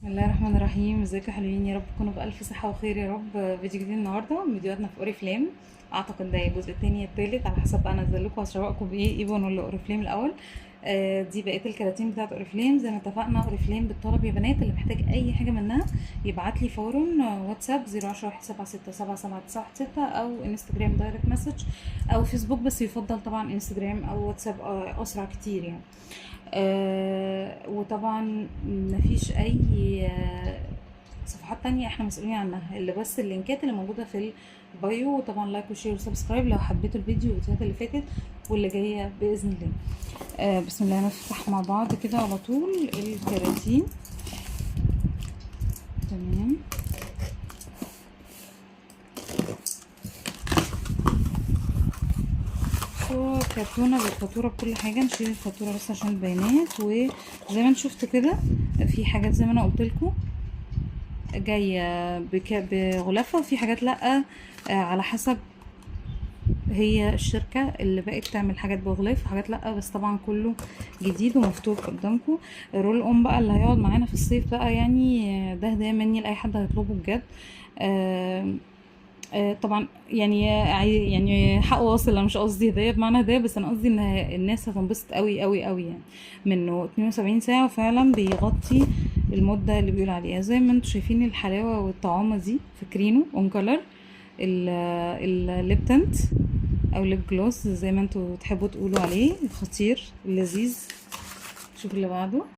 بسم الله الرحمن الرحيم. ازيكم يا حلوين؟ يا رب تكونوا بألف صحة وخير يا رب. فيديو جديد النهارده من فيديوهاتنا في اوريفليم. اعتقد ده الجزء التاني التالت على حسب بقى انزل لكم. هشوقكم بايه، ايفون ولا اوريفليم الاول؟ دي بقيه الكراتين بتاعت اوريفليم. زي ما اتفقنا اوريفليم بالطلب يا بنات، اللي محتاج اي حاجه منها يبعت لي فورا واتساب 010 176 76916 او انستجرام دايركت مسج او فيسبوك، بس يفضل طبعا انستجرام او واتساب، اسرع كتير يعني. وطبعا مفيش اي صفحات تانية احنا مسؤولين عنها، اللي بس اللينكات اللي موجودة في البايو. وطبعا لايك وشير وسبسكرايب لو حبيتوا الفيديو والفيديوهات اللي فاتت واللي جاية بإذن الله. بسم الله، نفتح مع بعض كده على طول الكراتين. تمام. كرتونة بالفاتورة بكل حاجة. نشيل الفاتورة بس عشان البيانات. وزي ما انتوا شفتوا كده في حاجات زي ما انا قلتلكوا جاية بغلافة، وفي حاجات لأ، على حسب هي الشركة اللي بقت تعمل حاجات بغلاف وحاجات لأ، بس طبعا كله جديد ومفتوح قدامكم. رول اون بقى اللي هيقعد معانا في الصيف بقى يعني، ده هدية مني لأي حد هيطلبه بجد. طبعا يعني يعني حق واصل. انا مش قصدي هديه بمعنى هديه، بس انا قصدي ان الناس هتنبسط قوي قوي قوي يعني. منه 72 ساعه وفعلا بيغطي المده اللي بيقول عليها. زي ما انتم شايفين الحلاوه والطعامه دي، فاكرينه اون كولر الليب تنت او ليب جلوس زي ما انتم تحبوا تقولوا عليه. خطير لذيذ. شوف اللي بعده.